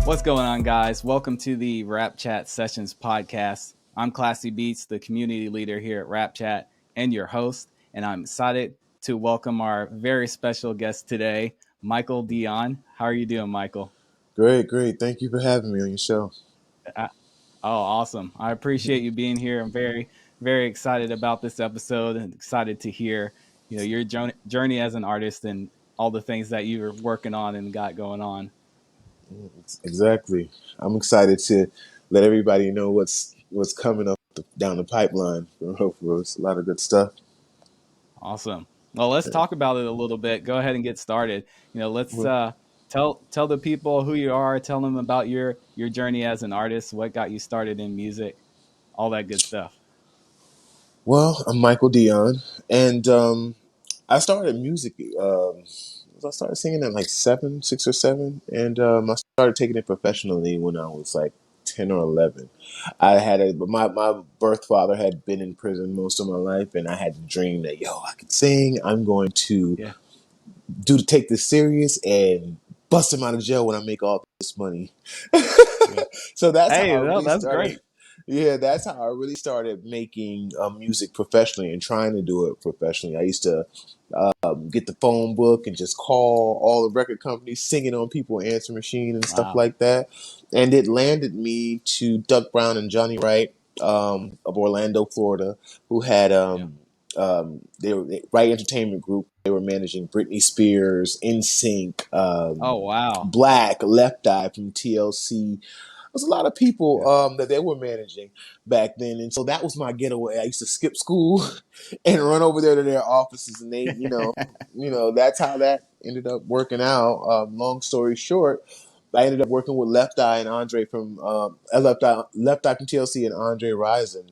What's going on, guys? Welcome to the Rapchat Sessions podcast. I'm Classy Beats, the community leader here at Rapchat and your host, and I'm excited to welcome our very special guest today, Michael Dión. How are you doing, Michael? Great. Thank you for having me on your show. Uh, Oh, awesome. I appreciate you being here. I'm very excited about this episode and excited to hear, your journey as an artist and all the things that you're working on and got going on. Exactly. I'm excited to let everybody know what's coming up down the pipeline. For us. A lot of good stuff. Awesome. Well, let's talk about it a little bit. Go ahead and get started. Let's Well, tell the people who you are, tell them about your journey as an artist, what got you started in music, all that good stuff. I'm Michael Dion, and I started music. I started singing at like 6 or 7, and I started taking it professionally when I was like 10 or 11. My birth father had been in prison most of my life, and I had the dream that I could sing. I'm going to Yeah. take this serious and bust him out of jail when I make all this money. Yeah. So that's how Hey, I no, really that's started. great. Yeah, that's how I really started making music professionally and trying to do it professionally. I used to get the phone book and just call all the record companies, singing on people's answer machine and stuff Wow. like that. And it landed me to Doug Brown and Johnny Wright of Orlando, Florida, who had Yeah. they were Wright Entertainment Group. They were managing Britney Spears, NSYNC, Oh, wow. Black, Left Eye from TLC. There's a lot of people Yeah. that they were managing back then, and so that was my getaway. I used to skip school and run over there to their offices, and that's how that ended up working out. Long story short, I ended up working with Left Eye and Andre from Left Eye from TLC and Andre Rison,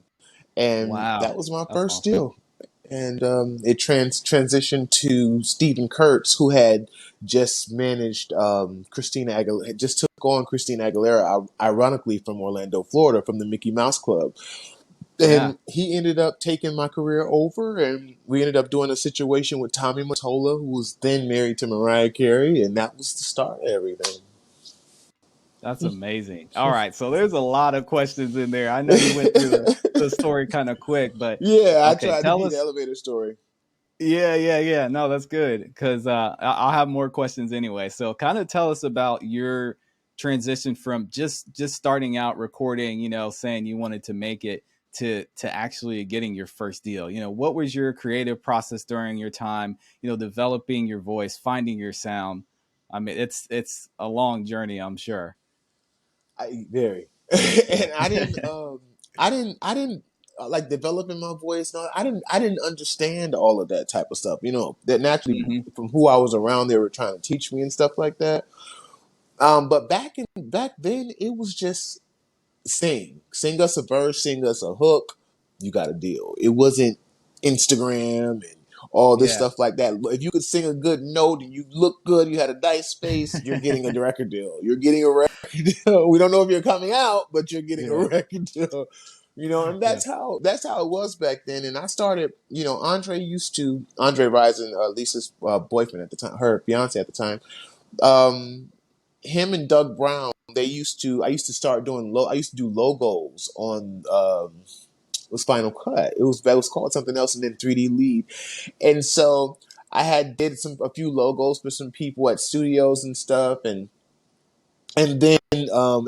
and that Wow. was my That's first awesome. deal. And it transitioned to Stephen Kurtz, who had just managed Christina Aguilera, just took on Christina Aguilera, ironically from Orlando, Florida, from the Mickey Mouse Club. Yeah. And he ended up taking my career over, and we ended up doing a situation with Tommy Mottola, who was then married to Mariah Carey, and that was the start of everything. That's amazing. All right. So there's a lot of questions in there. I know you went through the story kind of quick, but Yeah, I okay, tried to tell give you the us. elevator story. Yeah. No, that's good because I'll have more questions anyway. So, kind of tell us about your transition from just starting out recording. Saying you wanted to make it to actually getting your first deal. What was your creative process during your time? Developing your voice, finding your sound. I mean, it's a long journey, I'm sure. I very, Yeah. and I didn't like developing my voice. No, I didn't understand all of that type of stuff. That naturally Hmm. from who I was around, they were trying to teach me and stuff like that. But back then, it was just sing us a verse, sing us a hook. You got a deal. It wasn't Instagram and all this Yeah. stuff like that. If you could sing a good note and you look good, you had a nice face, you're getting a record deal. You're getting a record deal. We don't know if you're coming out, but you're getting a Yeah. record deal. And Yeah. that's how it was back then. And I started, Andre Rison, Lisa's boyfriend at the time, her fiance at the time. Um, Him and Doug Brown, I used to start doing I used to do logos on was Final Cut. That was called something else, and then 3D Lead. And so I had did a few logos for some people at studios and stuff, and then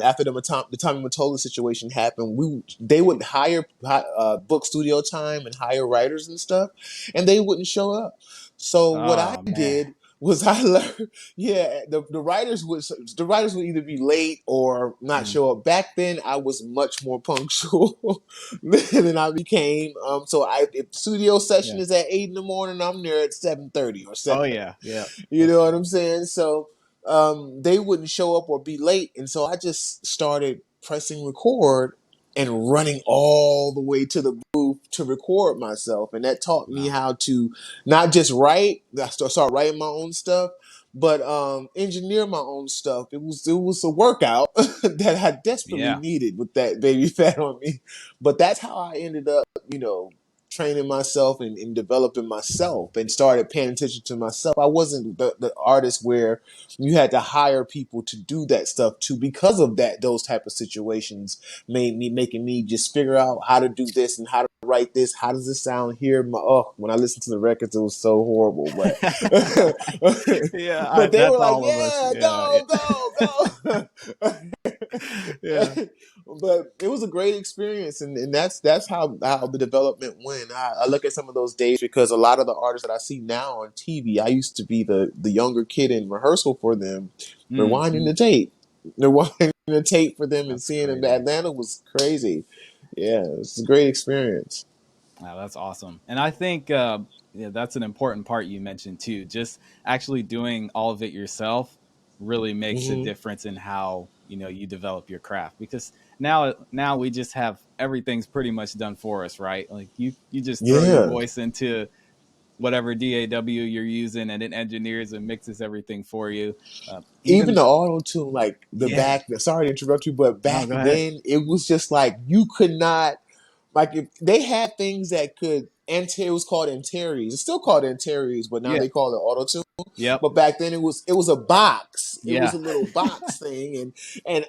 after the Tommy Mottola situation happened, they would book studio time and hire writers and stuff, and they wouldn't show up. So what I Oh man. did was I learned, yeah, the writers would either be late or not Mm. show up. Back then, I was much more punctual than I became. So if studio session Yeah. is at 8 in the morning, I'm there at 7:30 or Oh 7. yeah. Yeah. You That's know what true. I'm saying? So they wouldn't show up or be late. And so I just started pressing record and running all the way to the booth to record myself. And that taught me Wow. how to not just write, start writing my own stuff, but engineer my own stuff. It was a workout that I desperately Yeah. needed with that baby fat on me. But that's how I ended up, training myself and developing myself and started paying attention to myself. I wasn't the artist where you had to hire people to do that stuff too. Because of that, those type of situations making me just figure out how to do this and how to write this. How does this sound here? When I listened to the records, it was so horrible. But Yeah, but they that's were like, all of us. yeah, Yeah, go, go, go. yeah. But it was a great experience, and that's how the development went. I look at some of those days because a lot of the artists that I see now on TV, I used to be the younger kid in rehearsal for them, rewinding Mhm. the tape, rewinding the tape for them, and That's seeing them. crazy. Atlanta was crazy. Yeah, it was a great experience. Wow, that's awesome. And I think yeah, that's an important part you mentioned too. Just actually doing all of it yourself really makes a Hmm. difference in how you develop your craft. Because now we just have everything's pretty much done for us, right? Like you just throw your Yeah, voice into whatever DAW you're using, and it engineers and mixes everything for you. even Even the auto tune, like the yeah, back. Sorry to interrupt you, but no, back go ahead. then it was just like you could not. Like if they had things that could it was called Antares. It's still called Antares, but now Yeah, they call it auto tune. yep, But back then it was a box. It was yeah, a little box thing, and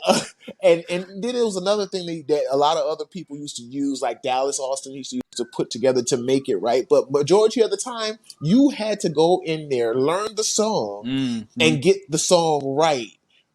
and then it was another thing that a lot of other people used to use, like Dallas Austin used to put together to make it right. But majority of the time, you had to go in there, learn the song, hmm, and get the song right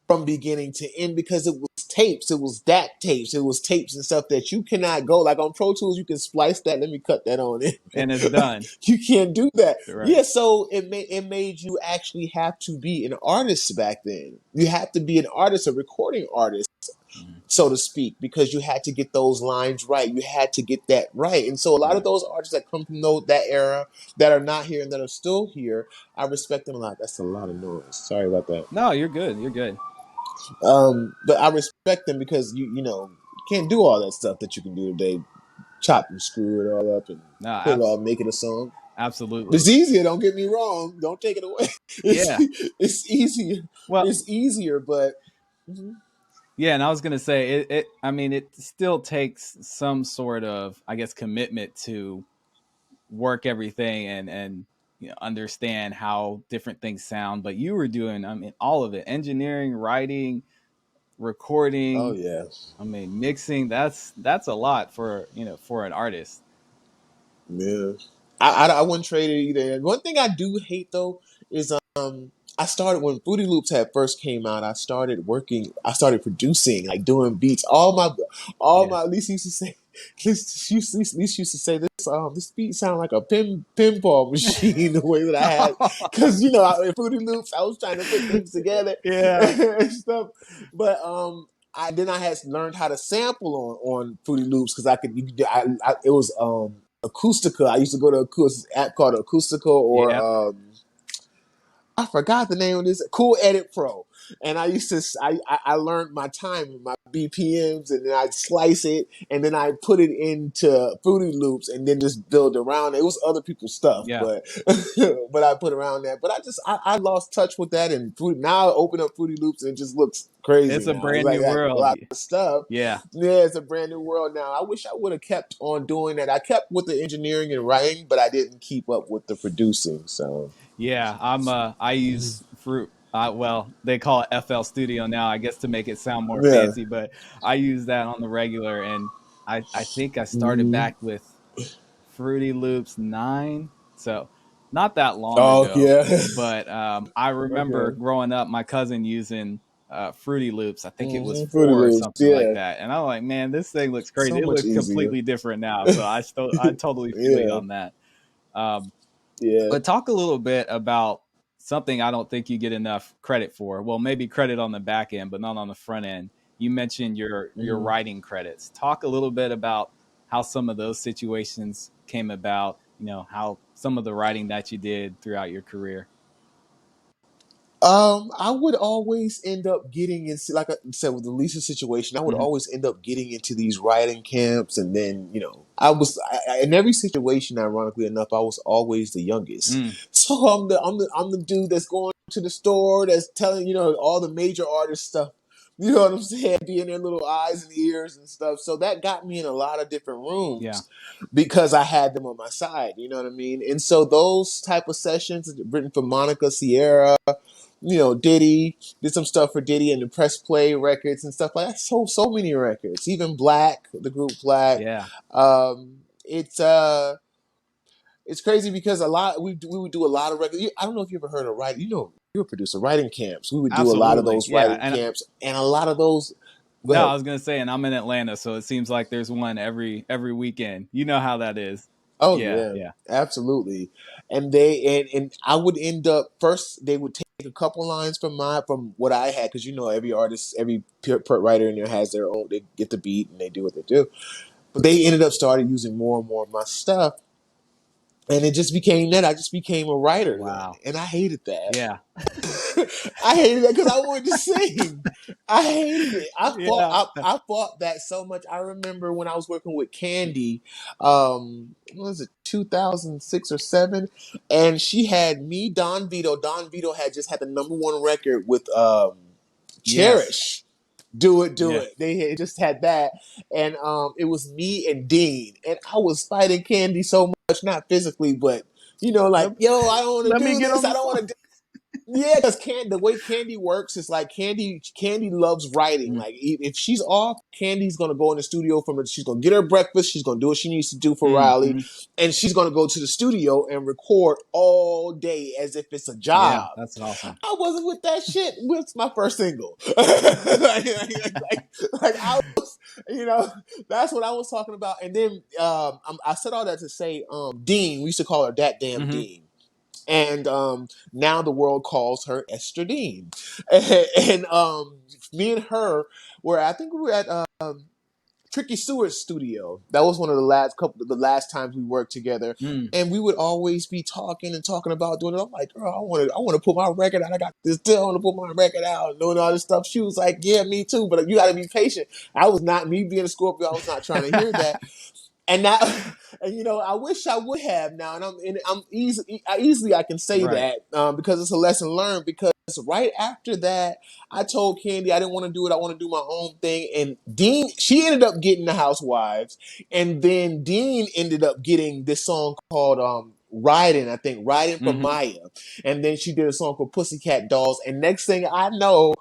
from beginning to end because it was tapes, it was DAC tapes, it was tapes and stuff that you cannot go like on Pro Tools. You can splice that. Let me cut that on in. and it's done. You can't do that. Right. Yeah, so it made you actually have to be an artist back then. You have to be an artist, a recording artist, Mhm. so to speak, because you had to get those lines right. You had to get that right. And so a lot of Right. those artists that come from that era that are not here and that are still here, I respect them a lot. That's a lot of noise. Sorry about that. No, you're good. You're good. But I respect them because you can't do all that stuff that you can do today. Chop and screw it all up and No, put it all, make it a song. absolutely. It's easier. Don't get me wrong. Don't take it away. It's Yeah. it's easier. Well, It's easier, but mhm. yeah, and I was gonna say it. I mean, it still takes some sort of, I guess, commitment to work everything and understand how different things sound. But you were doing, I mean, all of it: engineering, writing, Oh recording. yeah, I mean, mixing. That's a lot for an artist. man. I wouldn't trade it either. And one thing I do hate though is I started when Fruity Loops had first came out. I started working. I started producing, like doing beats. Yeah. At least used to say, at least used to say this beat sound like a pinball machine. The way that I had, because in Fruity Loops I was trying to put things together Yeah. and stuff. But I had learned how to sample on Fruity Loops because it was Acoustica. I used to go to this app called Acoustica or Yeah. I forgot the name of this. Cool Edit Pro. And I used to I learned my time and my BPMs, and then I'd slice it and then I put it into Fruity Loops and then just build around it. It was other people's stuff, Yeah. but but I put around that. But I lost touch with that, and now I open up Fruity Loops and it just looks crazy It's a now. It's brand like new I have a world. lot of stuff. Yeah. Yeah, it's a brand new world now. I wish I would have kept on doing that. I kept with the engineering and writing, but I didn't keep up with the producing. So Yeah, I use Fruit. Well, they call it FL Studio now, I guess, to make it sound more yeah. fancy, but I use that on the regular, and I think I started Hmm. back with Fruity Loops 9, so not that long Oh ago. yeah. But I remember Okay. growing up, my cousin using Fruity Loops. I think it was Fruity 4 or Loops. something like Yeah. that, and I'm like, man, this thing looks crazy. So It much looks easier. completely different now, so I totally feel you Yeah. on that. Um, Yeah. but talk a little bit about something I don't think you get enough credit for. Well, maybe credit on the back end, but not on the front end. You mentioned your Mhm. writing credits. Talk a little bit about how some of those situations came about. How some of the writing that you did throughout your career. I would always end up getting into, like I said, with the Lisa situation, I would Hmm. always end up getting into these writing camps, and then in every situation. Ironically enough, I was always the youngest, Mm, so I'm the dude that's going to the store that's telling all the major artist stuff. You know what I'm saying? Being their little eyes and ears and stuff. So that got me in a lot of different Yeah. rooms because I had them on my side. You know what I mean? And so those type of sessions written for Monica, Sierra, Diddy, did some stuff for Diddy and the Press Play records and stuff like that. So many records. Even Black, the group Black. Yeah. It's crazy because we would do a lot of records. I don't know if you ever heard of writing. You're a producer. Writing camps. We would do a lot of Absolutely. those Yeah. writing And camps, and a lot of those. Go no, ahead. I was gonna say, and I'm in Atlanta, so it seems like there's one every weekend. You know how that is. Oh Yeah, yeah, yeah. absolutely. And I would end up first. They would take a couple lines from what I had because every artist, every writer in there has their own. They get the beat and they do what they do. But they ended up started using more and more of my stuff, and it just became that I just became a writer then, Wow. and I hated that. Yeah. I hated that because I wanted to sing. I hated it. Yeah. I fought that so much. I remember when I was working with Candy, what was it, 2006 or seven, and she had me, Don Vito. Don Vito had just had the number one record with Yes. Cherish. Do it, do Yes. it. They had just had that, and it was me and Dean, and I was fighting Candy so much, not physically, but like, Let, yo, I don't want to let me do get this. on I the don't song. want to yeah, because the way Candy works is like Candy loves writing. Mm, Like if she's off, Candy's gonna go in the studio she's gonna get her breakfast, she's gonna do what she needs to do for Riley, mm. and she's gonna go to the studio and record all day as if it's a Yeah, job. that's awesome. I wasn't with that shit with my first single. like I was, that's what I was talking about. And then I said all that to say, Dean, we used to call her that damn Hmm. Dean. And now the world calls her Esther Dean. And me and her I think we were at Tricky Stewart's studio. That was one of the last times we worked together. Mm. And we would always be talking and talking about doing it. I'm like, girl, I want to put my record out. I got this deal. I want to put my record out and doing all this stuff. She was like, yeah, me too. But you got to be patient. I was not, me being a Scorpio, I was not trying to hear that. And now, and I wish I would have now, I'm easily I can say Right. that because it's a lesson learned. Because right after that, I told Candy I didn't want to do it. I want to do my own thing. And Dean, she ended up getting the Housewives, and then Dean ended up getting this song called "Riding." I think "Riding" for Hmm. Maya, and then she did a song called "Pussycat Dolls." And next thing I know,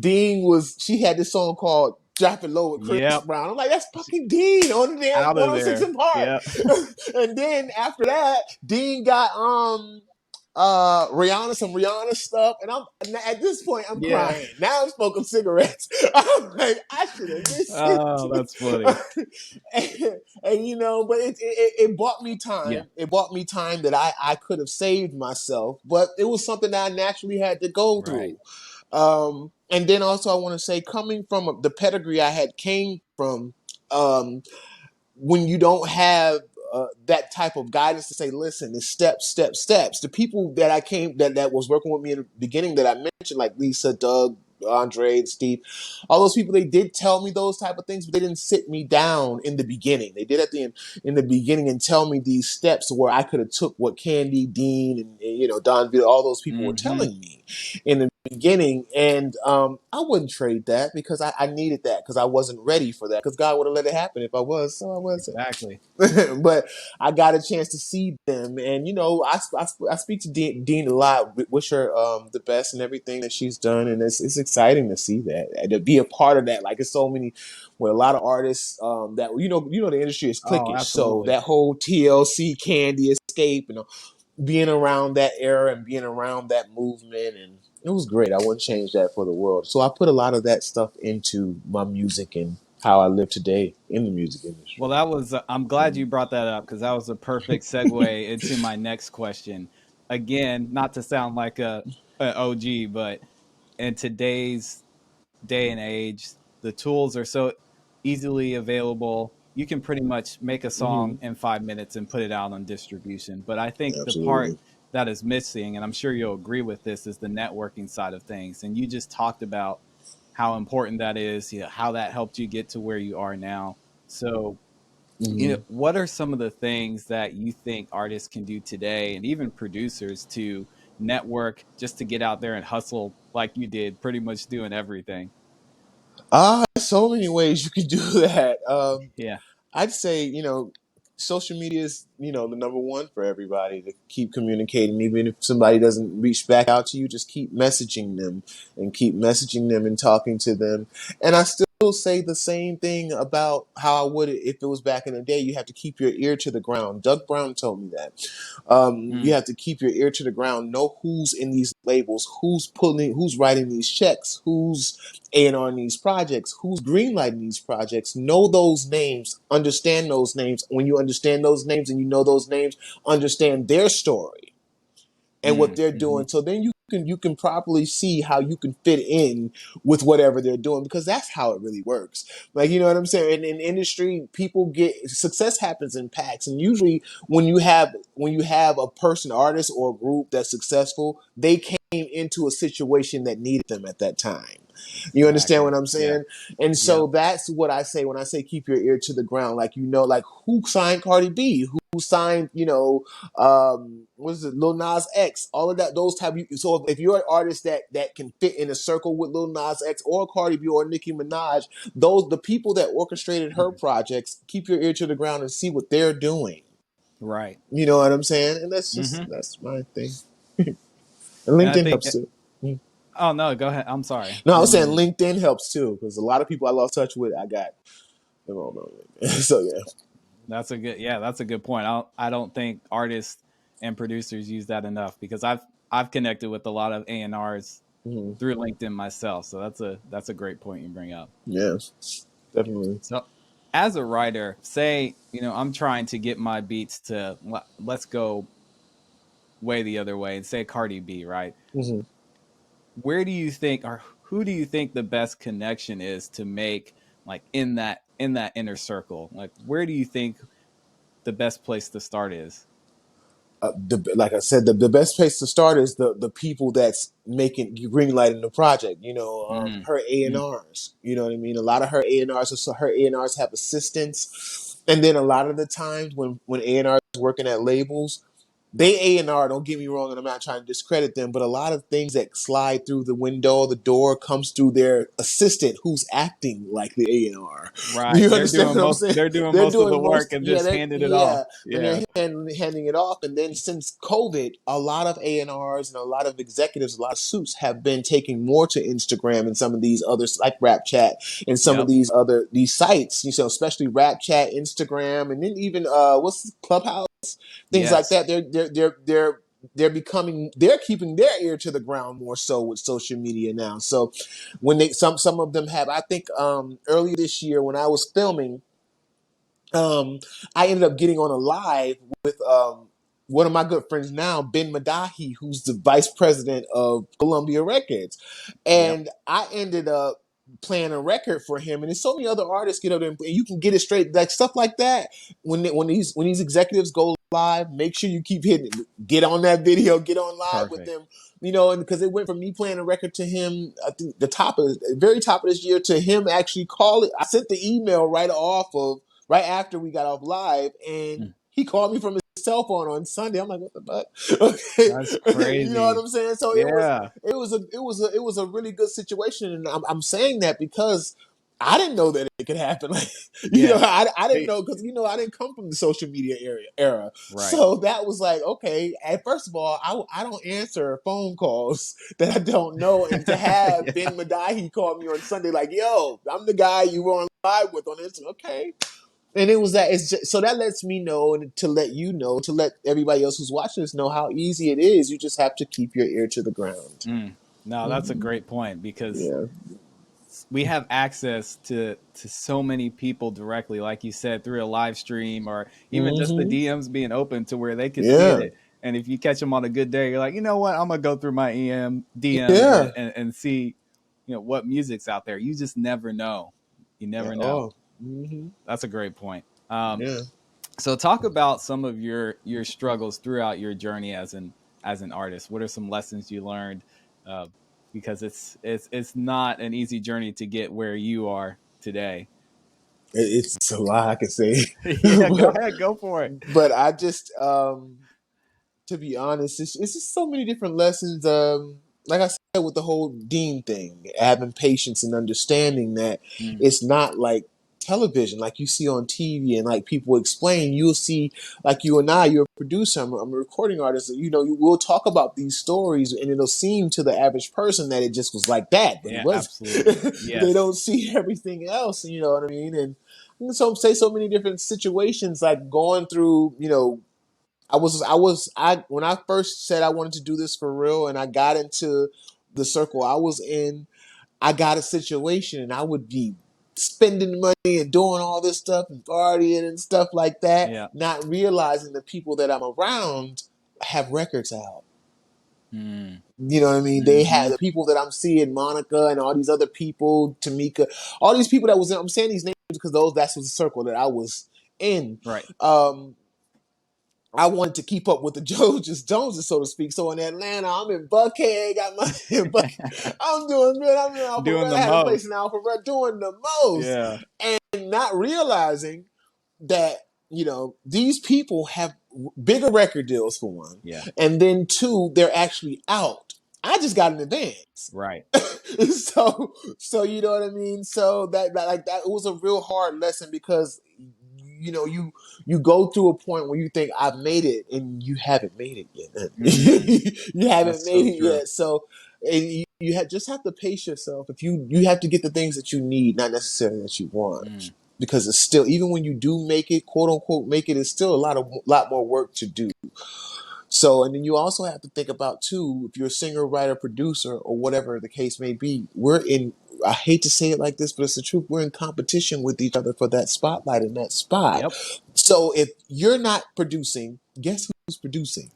she had this song called Drop It Low with Chris Yep. Brown. I'm like, that's fucking Dean on the damn Out of 106 there. in Park. Yep. And then after that, Dean got some Rihanna stuff, and I'm at this point I'm Yeah. crying. Now I'm smoking cigarettes. I'm like, I should have listened. Oh, that's funny. But it bought me Yeah. time. It bought me time that I could have saved myself, but it was something that I naturally had to go Right. through. And then also I want to say, coming from the pedigree I had came from, um, when you don't have that type of guidance to say, listen, it's steps, steps, steps. The people that that was working with me in the beginning that I mentioned, like Lisa, Doug, Andre, and Steve, all those people, they did tell me those type of things, but they didn't sit me down in the beginning. They did at the end, in the beginning, and tell me these steps where I could have took what Candy, Dean, and Don Vito, all those people were Hmm. telling me in the beginning. And I wouldn't trade that because I needed that because I wasn't ready for that because God would have let it happen if I was, so I wasn't. Exactly. But I got a chance to see them, and I speak to Dean a lot. Wish her the best and everything that she's done, and it's exciting to see that and to be a part of that. Like it's so many with a lot of artists that the industry is Oh, cliquish, so absolutely. that whole TLC, Candy, Escape, being around that era and being around that movement, and it was great. I wouldn't change that for the world. So I put a lot of that stuff into my music and how I live today in the music Well, industry. that was, I'm glad Mm. you brought that up because that was a perfect segue into my next question. Again, not to sound like a OG, but in today's day and age, the tools are so easily available. You can pretty much make a Hmm. song in 5 minutes and put it out on distribution. But I think the part Absolutely. that is missing, and I'm sure you'll agree with this, is the networking side of things. And you just talked about how important that is, how that helped you get to where you are now. So, Hmm. what are some of the things that you think artists can do today and even producers to network just to get out there and hustle like you did, pretty much doing everything? So many ways you can do that. Yeah. I'd say, social media is, the number one for everybody to keep communicating. Even if somebody doesn't reach back out to you, just keep messaging them and talking to them. And I still say the same thing about how I would if it was back in the day. You have to keep your ear to the ground. Doug Brown told me that. You Mm, have to keep your ear to the ground, know who's in these labels, who's writing these checks, who's A&R in these projects, who's greenlighting these projects. Know those names, understand those names. When you understand those names and you know those names, understand their story and what mm, they're hmm. doing. So then you can properly see how you can fit in with whatever they're doing, because that's how it really works. Like, you know what I'm saying? In industry, people get success happens in packs, and usually when you have a person, artist or group that's successful, they came into a situation that needed them at that time. You understand what Exactly. I'm Yeah. saying? And so Yep. that's what I say when I say keep your ear to the ground. Like, like who signed Cardi B, who signed, what is it, Lil Nas X, all of that, those type. So if you're an artist that can fit in a circle with Lil Nas X or Cardi B or Nicki Minaj, the people that orchestrated her projects, keep your ear to the ground and see what they're doing. Right. You know what I'm saying? And Hmm. that's my thing. And And I LinkedIn think, helps too. Mm. oh, no, go ahead. I'm sorry. No, I was Didn't saying mean to. LinkedIn helps too, because a lot of people I lost touch with, I got them on LinkedIn. So yeah. That's a good, yeah, that's a good point. I don't think artists and producers use that enough because I've connected with a lot of A&Rs Mhm. through LinkedIn myself. So that's a great point you bring up. Yeah, definitely. So as a writer, say, I'm trying to get my beats to let's go way the other way and say Cardi B, right? Hmm. Where do you think, or who do you think the best connection is to make, like, in that inner circle? Like, where do you think the best place to start is? Like I said, the best place to start is the people that's making green lighting the project. Mm, Her mm, A&Rs. You know what I mean? A lot of her A&Rs, so her A&Rs have assistants, and then a lot of the times when A&Rs working at labels, they A&R, don't get me wrong, and I'm not trying to discredit them, but a lot of things that slide through the window, the door, comes through their assistant who's acting like the A&R. right. You They're understand doing what I'm most. saying? They're doing They're most of the doing work most, and yeah, just handing it off. and Yeah. they're handing it off. And then since COVID, a lot of A&Rs and a lot of executives, a lot of suits have been taking more to Instagram and some of these others like Rapchat and some of Yep. these sites, especially Rapchat, Instagram, and then even what's Clubhouse, things like Yes. that. They're keeping their ear to the ground more so with social media now. So when some of them have, I think earlier this year when I was filming, I ended up getting on a live with one of my good friends now, Ben Madahi, who's the vice president of Columbia Records. Yep. And I ended up playing a record for him. And there's so many other artists get up there and you can get it straight, like stuff like that. When these executives go live, make sure you keep hitting it. Get on that video, get on live with Perfect. them. And because it went from me playing a record to him, I think very top of this year, to him actually calling. I sent the email right after we got off live, and Mm, he called me from his cell phone on Sunday. I'm like, what the fuck? Okay, that's you know what crazy. I'm saying? So Yeah. it was a really good situation, and I'm saying that because I didn't know that it could happen. Like, Yeah. I didn't Hey, know, because I didn't come from the social media era. right. So that was like, okay. And first of all, I don't answer phone calls that I don't know, and to have Yeah. Ben Madahi call me on Sunday like, yo, I'm the guy you were on live with on Instagram. Okay, and it was that. It's just, so that lets me know, and to let you know, to let everybody else who's watching this know how easy it is. You just have to keep your ear to the ground. Mm. No, that's a Hmm. great point because Yeah. we have access to so many people directly, like you said, through a live stream or even just the Hmm. DMs being open to where they could see Yeah. it. And if you catch them on a good day, you're like, you know what, I'm gonna go through my DMs Yeah. and see, what music's out there. You just never know. You never At know. all. Hmm. That's a great point. Yeah. So talk about some of your struggles throughout your journey as an artist. What are some lessons you learned? Uh, because it's not an easy journey to get where you are today. It's a lot I can say, Yeah, go ahead, go for it. but to be honest, it's just so many different lessons. like I said with the whole Dean thing, having patience and understanding that Mm. it's not like television like you see on TV and like people explain. You'll see, like you and I, you're a producer, I'm a recording artist. You know, you will talk about these stories, and it'll seem to the average person that it just was like that, but it Yeah, wasn't. absolutely. They Yes. don't see everything else. You know what I mean? And so say so many different situations, like going through, you know, I when I first said I wanted to do this for real and I got into the circle I was in, I got a situation and I would be spending money and doing all this stuff and partying and stuff like that, Yeah. not realizing the people that I'm around have records out. Mm. You know what I mean? They had Hmm. the people that I'm seeing, Monica and all these other people, Tamika, all these people that was in, I'm saying these names because that's the circle that I was in. Right. Um, I wanted to keep up with the Joneses, so to speak. So in Atlanta, I'm in Buckhead, got my I'm doing good. I'm in Doing Alpharetta. the I had a place most. in Alpharetta doing the most, Yeah. and not realizing that, you know, these people have bigger record deals for one, Yeah. and then two, they're actually out. I just got an advance. Right. So you know what I mean. So that like that, it was a real hard lesson because, you know, you go through a point where you think I've made it, and you haven't made it Mm. yet. You haven't That's made so it true. yet. So and just have to pace yourself. If you have to get the things that you need, not necessarily that you want, Mm. because it's still, even when you do make it, quote unquote make it, it's still a lot more work to do. So, and then you also have to think about too, if you're a singer, writer, producer, or whatever the case may be, we're in, I hate to say it like this, but it's the truth. We're in competition with each other for that spotlight in that spot. Yep. So if you're not producing, guess who's producing?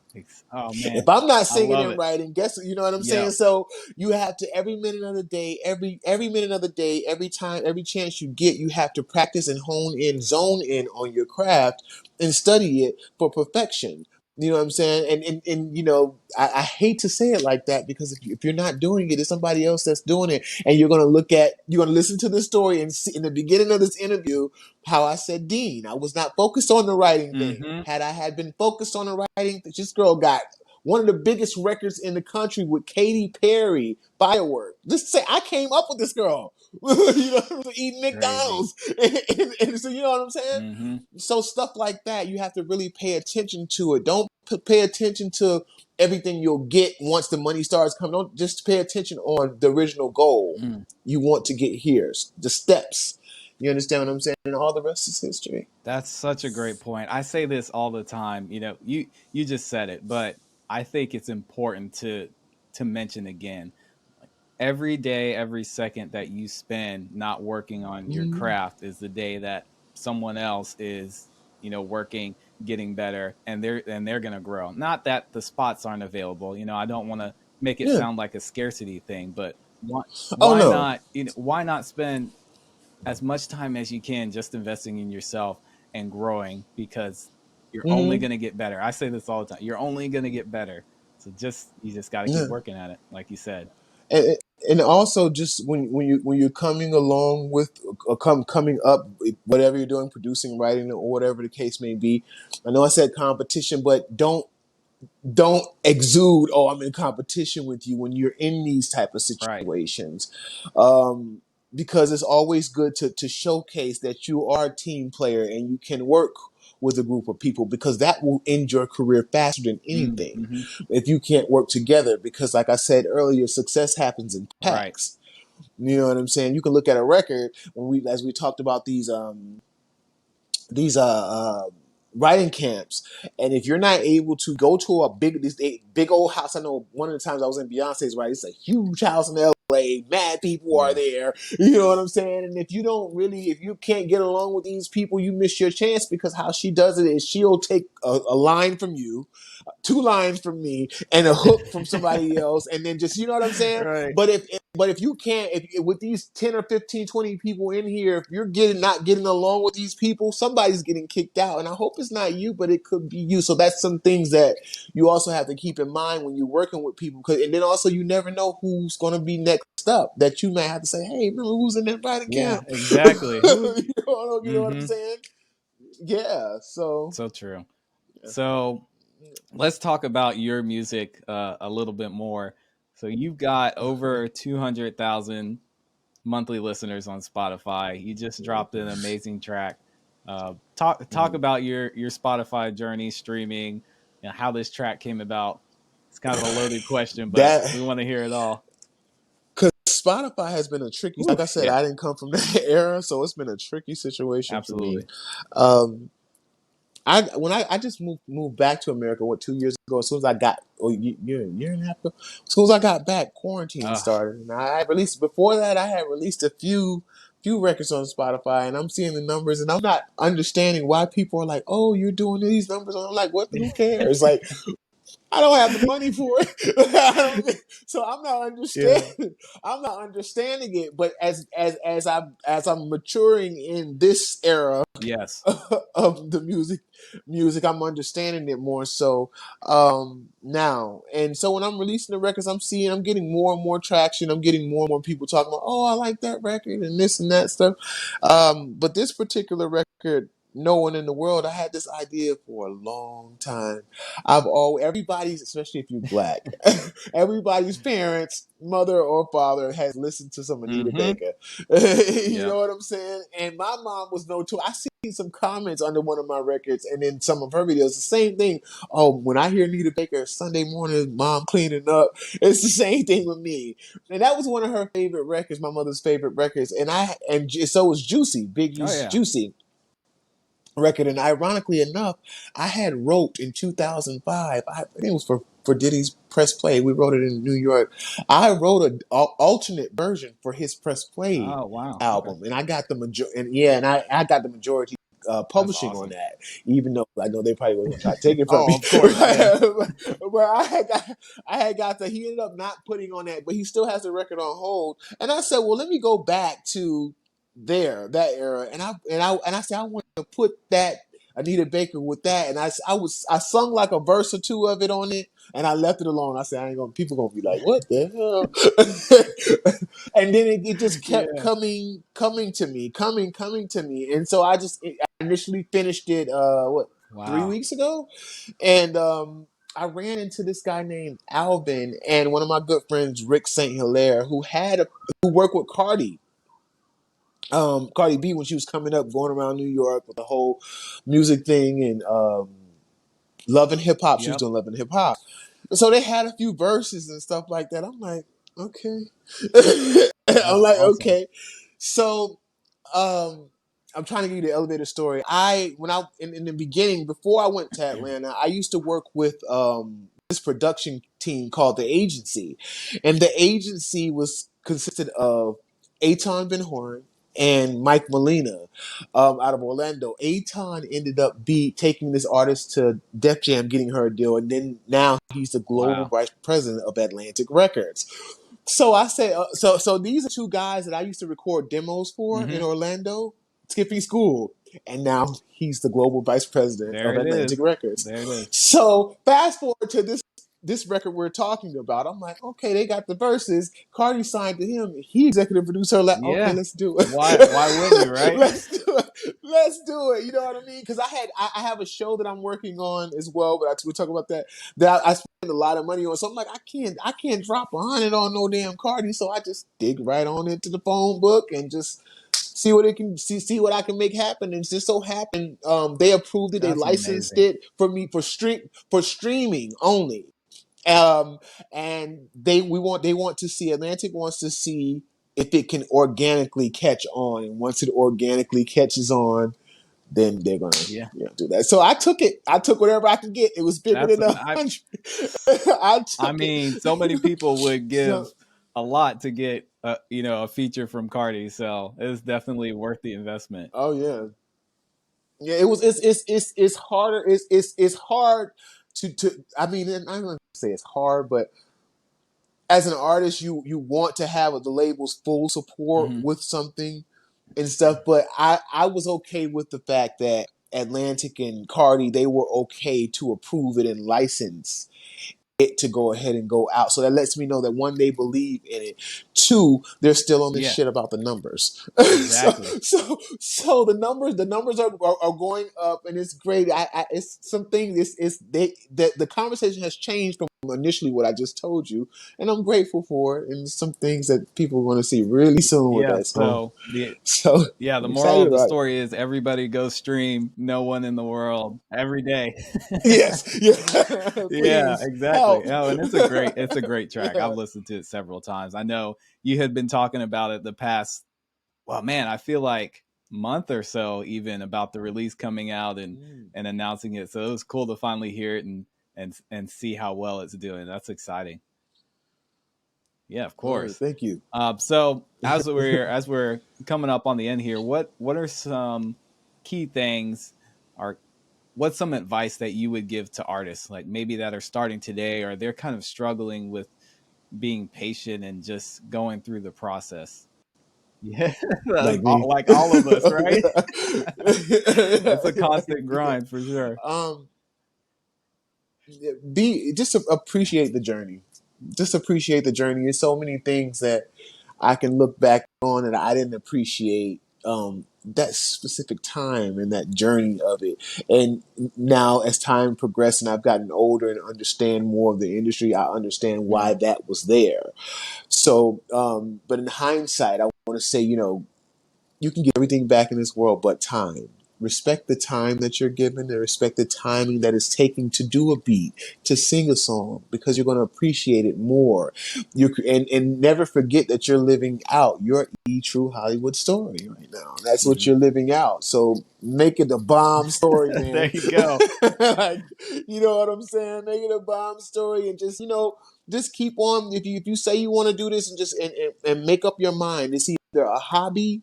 Oh man, If I'm not I singing love and it. writing, guess, you know what I'm Yeah. saying? So you have to, every minute of the day, every minute of the day, every time, every chance you get, you have to practice and hone in, zone in on your craft and study it for perfection. You know what I'm saying? And you know, I hate to say it like that because if you're not doing it, it's somebody else that's doing it. And you're gonna listen to the story and see in the beginning of this interview how I said Dean. I was not focused on the writing thing. Hmm. Had I had been focused on the writing, this girl got one of the biggest records in the country with Katy Perry, Firework. Just say I came up with this girl. You know, eating Crazy. McDonald's, and so you know what I'm saying. Hmm. So stuff like that, you have to really pay attention to it. Don't pay attention to everything you'll get once the money starts coming. Don't just pay attention on the original goal Mm. you want to get here, the steps. You understand what I'm saying? And all the rest is history. That's such a great point. I say this all the time. You know, you just said it, but I think it's important to mention again. Every day, every second that you spend not working on your Mhm. craft is the day that someone else is, working, getting better, and they're gonna grow. Not that the spots aren't available. I don't want to make it Yeah. sound like a scarcity thing, but why Oh why no. not? Why not spend as much time as you can just investing in yourself and growing, because you're only Hmm. going to get better. I say this all the time. You're only going to get better. So you just got to keep Yeah. working at it, like you said. and and also just when you're coming along with coming up whatever you're doing, producing, writing, or whatever the case may be. I know I said competition, but don't exude, oh, I'm in competition with you when you're in these type of Right. situations. um, because it's always good to showcase that you are a team player and you can work with a group of people, because that will end your career faster than anything Mm-hmm. if you can't work together. Because like I said earlier, success happens in Right. packs. You know what I'm saying? You can look at a record when as we talked about these writing camps, and if you're not able to go to big old house. I know one of the times I was in Beyonce's, right, it's a huge house in LA, mad people are Yeah. there, you know what I'm saying? And if you can't get along with these people, you miss your chance, because how she does it is she'll take a line from you, two lines from me, and a hook from somebody else, and then just, you know what I'm saying. Right. But if you can't, if with these 10 or 15, 20 people in here, if you're not getting along with these people, somebody's getting kicked out. And I hope it's not you, but it could be you. So that's some things that you also have to keep in mind when you're working with people. And then also, you never know who's going to be next up, that you may have to say, hey, remember who's in that writing Yeah, camp? exactly. Who? You know what I'm Mm-hmm. saying? Yeah. So, So true. yeah. So let's talk about your music a little bit more. So you've got over 200,000 monthly listeners on Spotify. You just dropped an amazing track. Talk Mhm. about your Spotify journey, streaming, and how this track came about. It's kind of a loaded question, but That we want to hear it all. because Spotify has been a tricky. Whew, Like I said, yeah, I didn't come from that era, so it's been a tricky situation for me. absolutely. Um, I just moved back to America 2 years ago. As soon as I got year and a half ago, as soon as I got back, quarantine Uh, started, and I released. Before that, I had released a few records on Spotify, and I'm seeing the numbers, and I'm not understanding why people are like, "Oh, you're doing these numbers." And I'm like, "What? Who cares?" Like, I don't have the money for it. So I'm not yeah. understanding. I'm not understanding it. But as I'm maturing in this era Yes. of the music, I'm understanding it more so now. And so when I'm releasing the records, I'm getting more and more traction. I'm getting more and more people talking about, oh, I like that record and this and that stuff. But this particular record, no one in the world, I had this idea for a long time. Everybody's, especially if you're black, everybody's parents, mother or father, has listened to some Anita Mm-hmm. Baker. You Yeah. know what I'm saying? And my mom was no too. I seen some comments under one of my records, and in some of her videos, the same thing. Oh, when I hear Anita Baker Sunday morning, mom cleaning up, it's the same thing with me. And that was one of her favorite records, my mother's favorite records, so was Juicy, Oh Biggie's yeah. Juicy record. And ironically enough, I had wrote in 2005. I think it was for Diddy's Press Play. We wrote it in New York. I wrote an alternate version for his Press Play Oh wow. Okay. album, and I got the I got the majority. That's Publishing on awesome. that, even though I know they probably were going to try to take it from Oh, me, of course. Yeah. but I had got that. He ended up not putting on that, but he still has the record on hold. And I said, well, let me go back to that era, and I said I want to put that Anita Baker with that, and I sung like a verse or two of it on it, and I left it alone. I said I ain't gonna people gonna be like, what the hell? And then it just kept Yeah. coming to me, and so I initially finished it 3 Wow. weeks ago, and I ran into this guy named Alvin and one of my good friends Rick Saint Hilaire who worked with Cardi B when she was coming up, going around New York with the whole music thing and Love and Hip Hop. She was Yep. doing Love and Hip Hop. So they had a few verses and stuff like that. I'm like, okay. I'm That's like, awesome. okay. So um, I'm trying to give you the elevator story. In the beginning, before I went to Atlanta, I used to work with this production team called the Agency, and the agency was consisted of Aton Ben Horn and Mike Molina out of Orlando. Aton ended up taking this artist to Def Jam, getting her a deal, and then now he's the global Wow. vice president of Atlantic Records. So I said, so these are two guys that I used to record demos for in Mm-hmm. Orlando, skipping school, and now he's the global vice president There of it Atlantic is. Records. There it is. So fast forward to this record we're talking about. I'm like, okay, they got the verses. Cardi signed to him. He executive producer. Like, okay, Yeah. let's do Why wouldn't you, it. right? Let's do it. Let's do it. You know what I mean? Because I have a show that I'm working on as well, but we'll talk about that. That I spend a lot of money on. So I'm like, I can't drop 100 on no damn Cardi. So I just dig right on into the phone book and just see what it can see what I can make happen. And it just so happened they approved it. They That's licensed amazing. it for me for streaming only. Um, and they want to see Atlantic wants to see if it can organically catch on, and once it organically catches on, then they're gonna Yeah. do that. So I took it. I took whatever I could get. It was bigger That's than a I hundred. I I took it. mean, so many people would So give a lot to get a feature from Cardi, so it's definitely worth the investment. oh yeah, yeah. It was. It's harder. It's hard to. I mean, I'm not gonna say it's hard, but as an artist, you want to have the label's full support Hmm. with something and stuff. But I was okay with the fact that Atlantic and Cardi, they were okay to approve it and license it to go ahead and go out. So that lets me know that one, they believe in it. Two, they're still on this Yeah, shit about the numbers. exactly. So the numbers are going up, and it's great. It's something. The conversation has changed from initially what I just told you, and I'm grateful for it. And some things that people are going to see really soon with Yeah. that song. So the So yeah, the I'm moral excited of the about it. story is everybody go stream No One in the World every day. Yes, yeah. Yeah, Please exactly. help. Oh, and it's a great track. I've Yeah. listened to it several times. I know you had been talking about it the past, well, man, I feel like month or so even about the release coming out Mm. and announcing it. So it was cool to finally hear it and see how well it's doing. That's exciting. Yeah, of All right, course. thank you. So as we're coming up on the end here, what are some key things, or what's some advice that you would give to artists, like maybe that are starting today, or they're kind of struggling with being patient and just going through the process? Yeah, Like me. like all of us, right? Yeah. It's a Like, constant yeah. grind for sure. Um, be just appreciate the journey. Just appreciate the journey. There's so many things that I can look back on that I didn't appreciate that specific time and that journey of it. And now, as time progressed and I've gotten older and understand more of the industry, I understand why Mm, that was there. So, but in hindsight, I want to say, you can get everything back in this world but time. Respect the time that you're given and respect the timing that it's taking to do a beat, to sing a song, because you're going to appreciate it more. And never forget that you're living out your true Hollywood story right now. That's what mhm. you're living out. So make it a bomb story, There man. you go. Like, you know what I'm saying? Make it a bomb story and just, just keep on. If you say you want to do this and just and make up your mind, it's either a hobby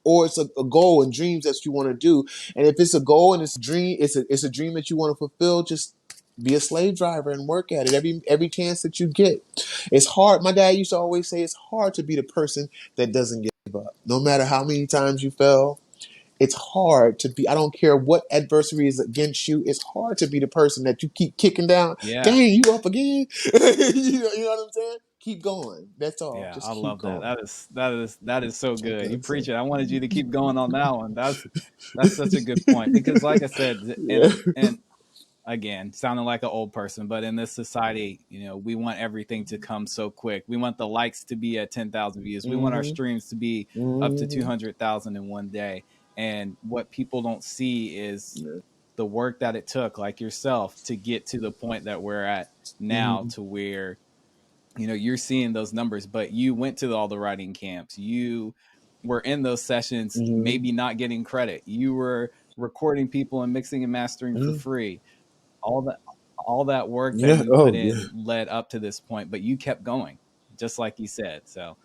or it's a goal and dreams that you want to do. And if it's a goal and it's a dream, it's a dream that you want to fulfill, just be a slave driver and work at it every chance that you get. It's hard. My dad used to always say it's hard to be the person that doesn't give up. No matter how many times you fail, it's hard to be. I don't care what adversary is against you. It's hard to be the person that you keep kicking down. Yeah. Dang, you up again? You know what I'm saying? Keep going. That's all. Yeah, I Just keep love that. going. That is so That's good. what You I'm saying. preach it. I wanted you to keep going on that one. That's such a good point, because like I said, Yeah. and again, sounding like an old person, but in this society, we want everything to come so quick. We want the likes to be at 10,000 views. We want our Hmm. streams to be up to Hmm. 200,000 in one day. And what people don't see is Yeah. the work that it took, like yourself, to get to the point that we're at now, Hmm. to where you're seeing those numbers, but you went to all the writing camps, you were in those sessions, Hmm. maybe not getting credit, you were recording people and mixing and mastering for Hmm. free. All that all that work that Yeah. you put Oh, yeah. in led up to this point, but you kept going, just like you said. So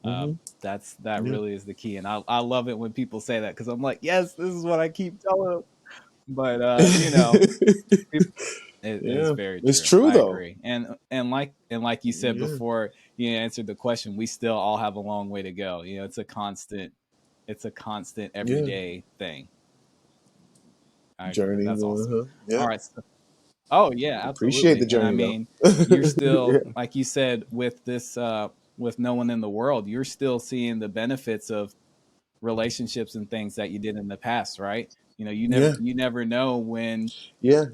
uh, Hmm. that Yeah. really is the key, and I love it when people say that, because I'm like, yes, this is what I keep telling them. But people, it is Yeah. very It's true. true I though. agree. And like you said Yeah. before you answered the question, we still all have a long way to go. It's a constant Yeah. everyday thing. I agree. Journey That's going, awesome. huh? Yeah. All right. Oh yeah, Appreciate the absolutely. And I journey though. mean, you're Yeah. still, like you said, with this with No One in the World, you're still seeing the benefits of relationships and things that you did in the past, right? You never Yeah. you never know when, Yeah.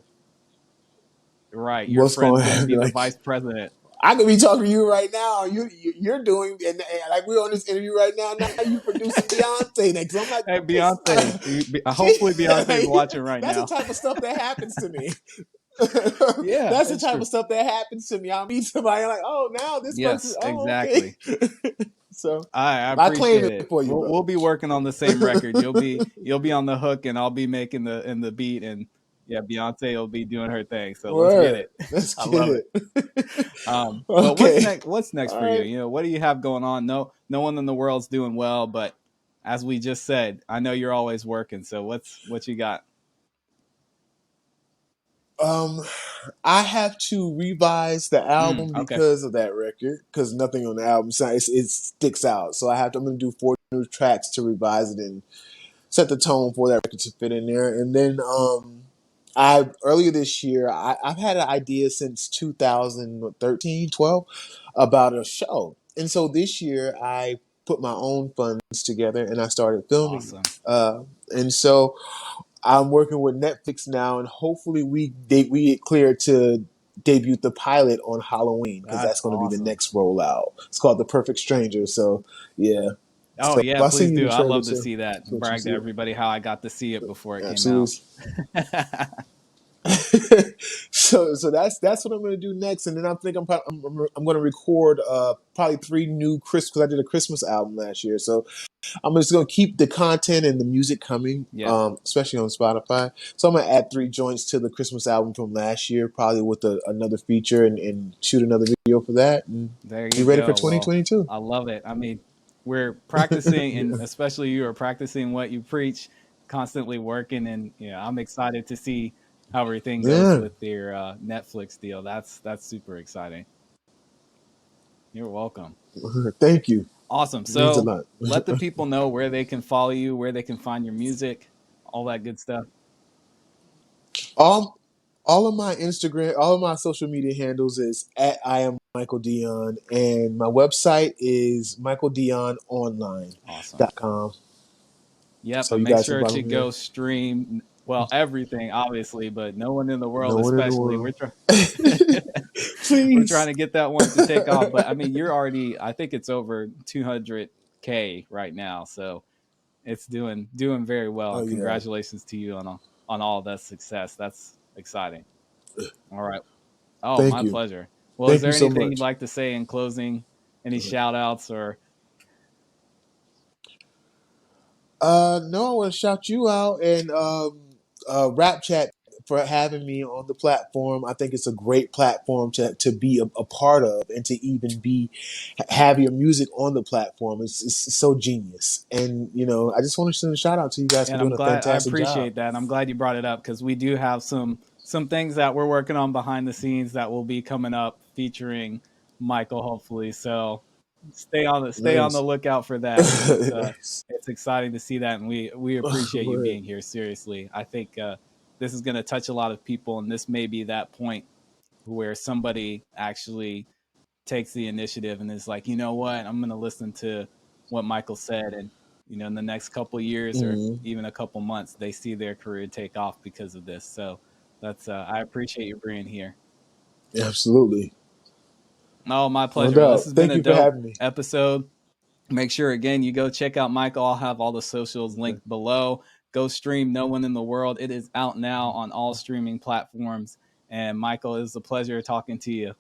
right, your What's friend's going to going to happen? be the Like, vice president. I could be talking to you right now. You're doing, and like we're on this interview right now. Now you producing Beyonce next. I'm like, Hey, this, Beyonce. she, Hopefully, Beyonce is watching right that's the now. type of stuff that happens to me. Yeah, That's the it's type true. of stuff that happens to me. I'll meet somebody, I'm like, oh, now this person, Yes, oh, okay. exactly. So I I claim appreciate it it. for you, We'll brother. be working on the same record. You'll be on the hook, and I'll be making the beat, and yeah, Beyonce will be doing her thing. So let's get Word. it. Let's I get love it. it. But what's Okay. next? What's next All for you? right. What do you have going on? No one in the world's doing well, but as we just said, I know you're always working. So what you got? Um, I have to revise the album Okay. because of that record, because nothing on the album it sticks out. So I'm gonna do 4 new tracks to revise it and set the tone for that record to fit in there. And then I earlier this year I've had an idea since 2013, 12 about a show. And so this year I put my own funds together and I started filming it. Awesome. And so I'm working with Netflix now, and hopefully we get cleared to debuted the pilot on Halloween because That's that's going to be the awesome. next rollout. It's called The Perfect Stranger. So yeah, Oh so yeah, I'll send please you the do. I trailer love to too, see that. so that you Brag to see it. everybody how I got to see it before it came out. Absolutely. So that's what I'm going to do next, and then I think I'm going to record probably 3 new Chris because I did a Christmas album last year. So I'm just going to keep the content and the music coming, Yeah, especially on Spotify. So I'm going to add 3 joints to the Christmas album from last year, probably with another feature, and shoot another video for that, and there be you ready for go. Well, 2022. I love it. I mean, we're practicing, and especially you are practicing what you preach, constantly working, and I'm excited to see how everything goes Yeah, with your Netflix deal. That's super exciting. You're welcome. thank you. Awesome. It means a So lot. let the people know where they can follow you, where they can find your music, all that good stuff. all all of my Instagram, all of my social media handles is at I am Michael Dion, and my website is Awesome. michaeldiononline.com. Yep, So and you make guys can sure follow to me there. go stream. Well, everything, obviously, but no one in the world, No one in the especially. world. We're trying. We're trying Please. to get that one to take off, but I mean, you're already. I think it's over 200K right now, so it's doing very well. Oh And yeah. congratulations to you on all that success. That's exciting. All right. Oh, Thank my you. pleasure. Well, is Thank you there so anything you'd much. like to say in closing? Any shout outs or No, I want to shout you out and Rapchat for having me on the platform. I think it's a great platform to be a part of and to even have your music on the platform. It's so genius. And I just want to send a shout out to you guys for and doing I'm a glad I fantastic job. appreciate that. And I'm glad you brought it up because we do have some things that we're working on behind the scenes that will be coming up featuring Michael, hopefully. So stay on the Nice. lookout for that because Nice. it's exciting to see that, and we appreciate you Word. being here. Seriously, I think this is going to touch a lot of people, and this may be that point where somebody actually takes the initiative and is like, you know what, I'm going to listen to what Michael said, and in the next couple years or Mhm. even a couple months, they see their career take off because of this. So that's I appreciate you being here. Absolutely. Oh, my No pleasure. Well, this doubt. has been Thank a you for dope having me. episode. Make sure again you go check out Michael. I'll have all the socials Okay. linked below. Go stream No One in the World. It is out now on all streaming platforms. And Michael, it was a pleasure talking to you.